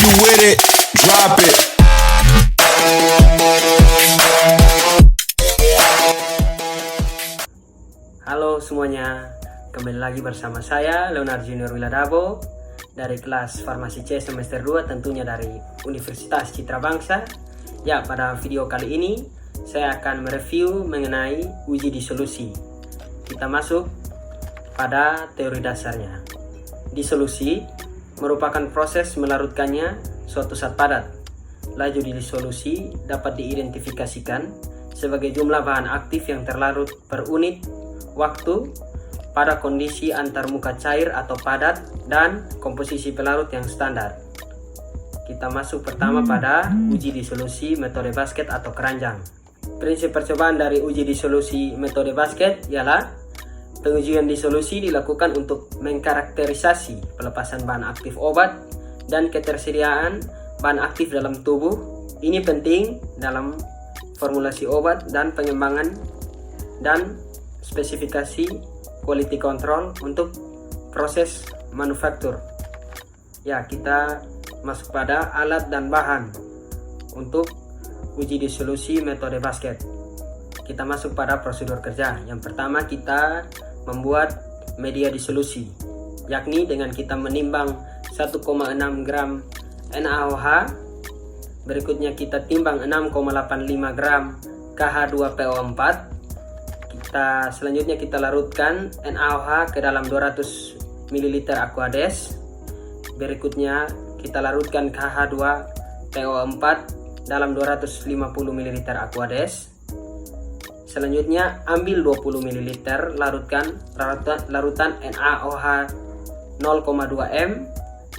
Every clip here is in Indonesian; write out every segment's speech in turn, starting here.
you with it, drop it. Halo semuanya, kembali lagi bersama saya Leonard Junior Wiladabo dari kelas Farmasi C semester 2, tentunya dari Universitas Citra Bangsa. Ya, pada video kali ini saya akan mereview mengenai uji disolusi. Kita masuk pada teori dasarnya. Disolusi merupakan proses melarutkannya suatu zat padat. Laju disolusi dapat diidentifikasikan sebagai jumlah bahan aktif yang terlarut per unit waktu pada kondisi antarmuka cair atau padat dan komposisi pelarut yang standar. Kita masuk pertama pada uji disolusi metode basket atau keranjang. Prinsip percobaan dari uji disolusi metode basket ialah pengujian disolusi dilakukan untuk mengkarakterisasi pelepasan bahan aktif obat dan ketersediaan bahan aktif dalam tubuh. Ini penting dalam formulasi obat dan pengembangan dan spesifikasi quality control untuk proses manufaktur. Ya, kita masuk pada alat dan bahan untuk uji disolusi metode basket. Kita masuk pada prosedur kerja. Yang pertama, kita membuat media disolusi, yakni dengan kita menimbang 1,6 gram NaOH. Berikutnya kita timbang 6,85 gram KH2PO4. Selanjutnya kita larutkan NaOH ke dalam 200 ml Aquades. Berikutnya kita larutkan KH2PO4 dalam 250 ml Aquades. Selanjutnya ambil 20 ml larutan NaOH 0,2 m,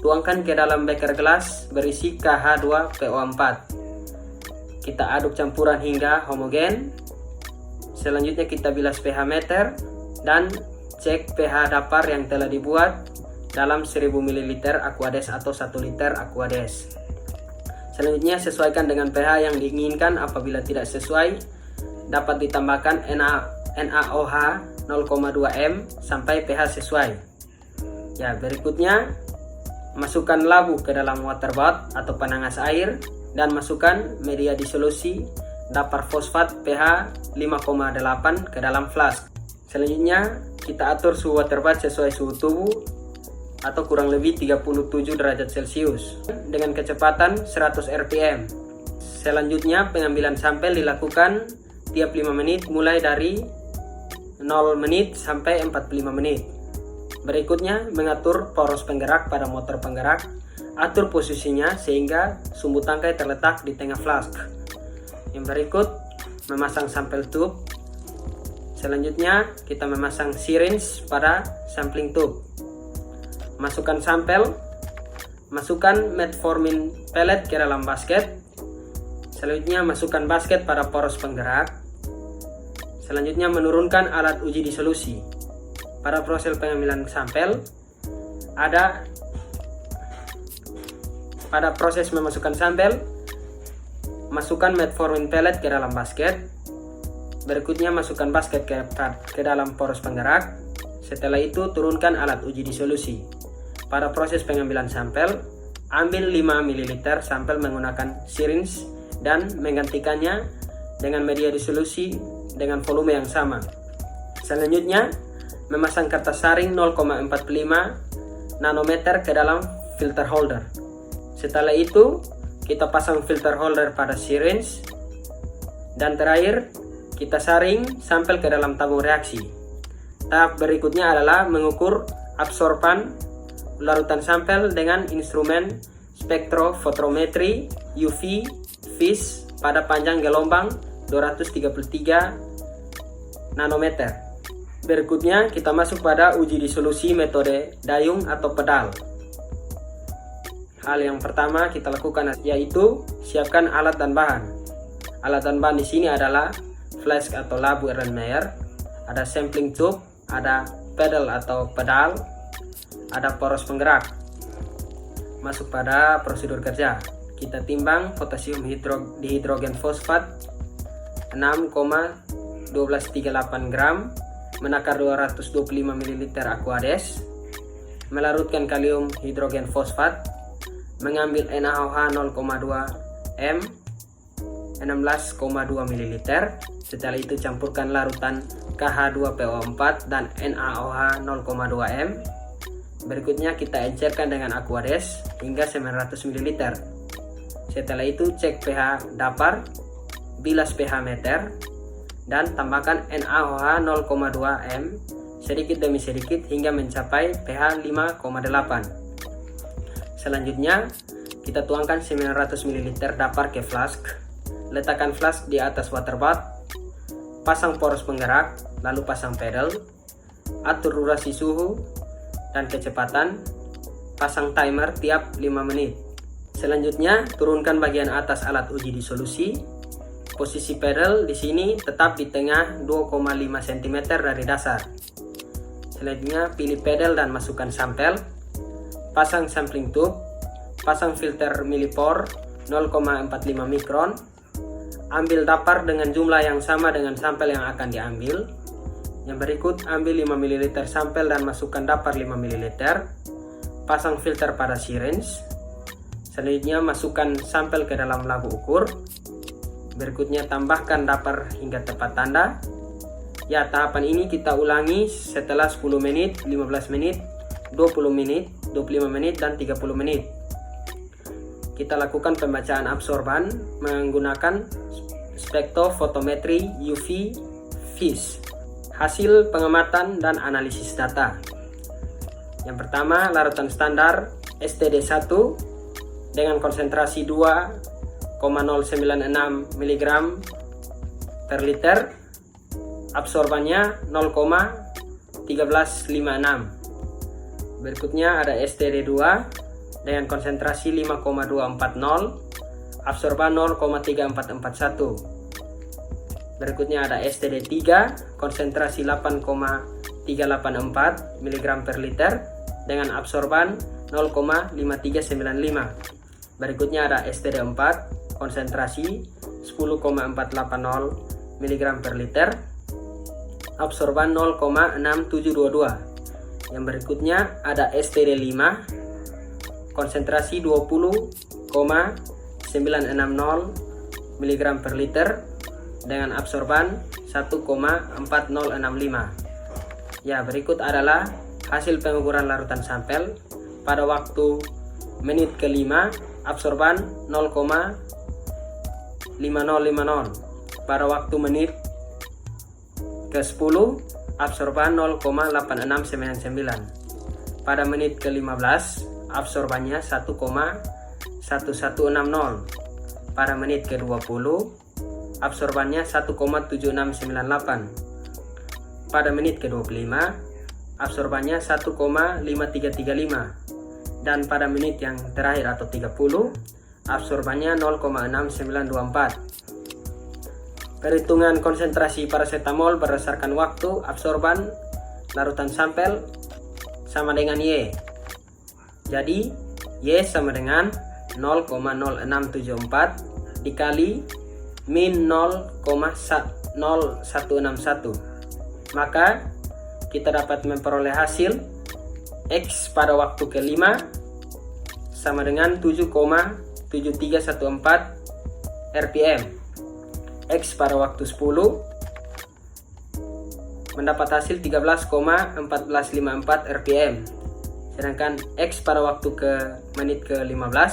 tuangkan ke dalam beker gelas berisi KH2PO4. Kita aduk campuran hingga homogen. Selanjutnya kita bilas pH meter dan cek pH dapar yang telah dibuat dalam 1000 ml Aquades atau 1 liter Aquades. Selanjutnya sesuaikan dengan pH yang diinginkan. Apabila tidak sesuai, dapat ditambahkan NaOH 0,2 m sampai pH sesuai. Ya, berikutnya masukkan labu ke dalam water bath atau penangas air dan masukkan media disolusi dapar fosfat pH 5,8 ke dalam flask. Selanjutnya kita atur suhu water bath sesuai suhu tubuh atau kurang lebih 37 derajat Celcius dengan kecepatan 100 rpm. Selanjutnya pengambilan sampel dilakukan tiap 5 menit mulai dari 0 menit sampai 45 menit. Berikutnya mengatur poros penggerak pada motor penggerak. Atur posisinya sehingga sumbu tangkai terletak di tengah flask. Yang berikut memasang sampel tube. Selanjutnya kita memasang syringe pada sampling tube. Masukkan sampel. Masukkan metformin pellet ke dalam basket. Selanjutnya masukkan basket pada poros penggerak. Selanjutnya menurunkan alat uji disolusi. Pada proses pengambilan sampel, pada proses memasukkan sampel, masukkan metformin pellet ke dalam basket. Berikutnya masukkan basket ke dalam poros penggerak. Setelah itu turunkan alat uji disolusi. Pada proses pengambilan sampel, ambil 5 ml sampel menggunakan syringe dan menggantikannya dengan media disolusi dengan volume yang sama. Selanjutnya memasang kertas saring 0,45 nanometer ke dalam filter holder. Setelah itu kita pasang filter holder pada syringe dan terakhir kita saring sampel ke dalam tabung reaksi. Tahap berikutnya adalah mengukur absorban larutan sampel dengan instrumen spektrofotometri UV FIS pada panjang gelombang 233 nanometer. Berikutnya kita masuk pada uji disolusi metode dayung atau pedal. Hal yang pertama kita lakukan yaitu siapkan alat dan bahan. Alat dan bahan di sini adalah flask atau labu Erlenmeyer, ada sampling tube, ada pedal atau pedal, ada poros penggerak. Masuk pada prosedur kerja. Kita timbang potasium dihidrogen fosfat 6,1238 gram, menakar 225 ml Aquades, melarutkan kalium hidrogen fosfat mengambil NaOH 0,2 m 16,2 ml. Setelah itu campurkan larutan KH2PO4 dan NaOH 0,2 m. Berikutnya kita encerkan dengan Aquades hingga 900 ml. Setelah itu cek pH dapar, bilas pH meter, dan tambahkan NaOH 0,2 m sedikit demi sedikit hingga mencapai pH 5,8. Selanjutnya kita tuangkan 900 ml dapar ke flask. Letakkan flask di atas water bath, pasang poros penggerak, lalu pasang pedal, atur durasi suhu dan kecepatan, pasang timer tiap 5 menit. Selanjutnya turunkan bagian atas alat uji disolusi. Posisi pedal di sini tetap di tengah 2,5 cm dari dasar. Selanjutnya pilih pedal dan masukkan sampel. Pasang sampling tube, pasang filter millipore 0,45 mikron. Ambil dapar dengan jumlah yang sama dengan sampel yang akan diambil. Yang berikut, ambil 5 ml sampel dan masukkan dapar 5 ml. Pasang filter pada syringe. Selanjutnya masukkan sampel ke dalam labu ukur. Berikutnya tambahkan dapar hingga tepat tanda. Ya, tahapan ini kita ulangi setelah 10 menit, 15 menit, 20 menit, 25 menit, dan 30 menit. Kita lakukan pembacaan absorban menggunakan spektrofotometri UV FIS. Hasil pengamatan dan analisis data. Yang pertama, larutan standar STD1 dengan konsentrasi 2,096 mg per liter. Absorbannya 0,1356. Berikutnya ada STD2 dengan konsentrasi 5,240, absorban 0,3441. Berikutnya ada STD3 konsentrasi 8,384 mg per liter dengan absorban 0,5395. Berikutnya ada STD4 konsentrasi 10,480 mg per liter, absorban 0,6722. Yang berikutnya ada STD5 konsentrasi 20,960 mg per liter dengan absorban 1,4065. Ya, berikut adalah hasil pengukuran larutan sampel pada waktu menit ke-5, absorban 0,5050. Pada waktu menit ke-10, absorban 0,8699. Pada menit ke-15, absorbannya 1,1160. Pada menit ke-20, absorbannya 1,7698. Pada menit ke-25, absorbannya 1,5335. Dan pada menit yang terakhir atau 30, absorbannya 0,6924. Perhitungan konsentrasi paracetamol berdasarkan waktu absorban larutan sampel sama dengan Y. Jadi Y sama dengan 0,0674 dikali min 0,0161. Maka kita dapat memperoleh hasil X pada waktu ke-5 sama dengan 7,7314 rpm. X pada waktu 10 mendapat hasil 13,1454 rpm. Sedangkan X pada waktu ke menit ke-15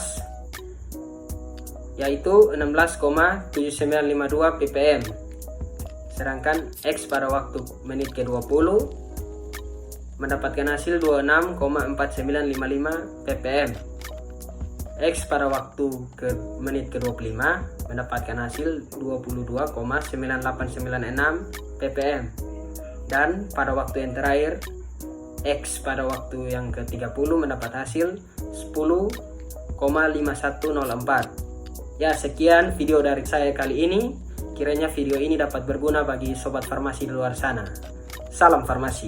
yaitu 16,7952 ppm. Sedangkan X pada waktu menit ke-20 mendapatkan hasil 26,4955 ppm. X pada waktu ke menit ke-25 mendapatkan hasil 22,9896 ppm. Dan pada waktu yang terakhir X pada waktu yang ke-30 mendapat hasil 10,5104. Ya, sekian video dari saya kali ini. Kiranya video ini dapat berguna bagi sobat farmasi di luar sana. Salam farmasi.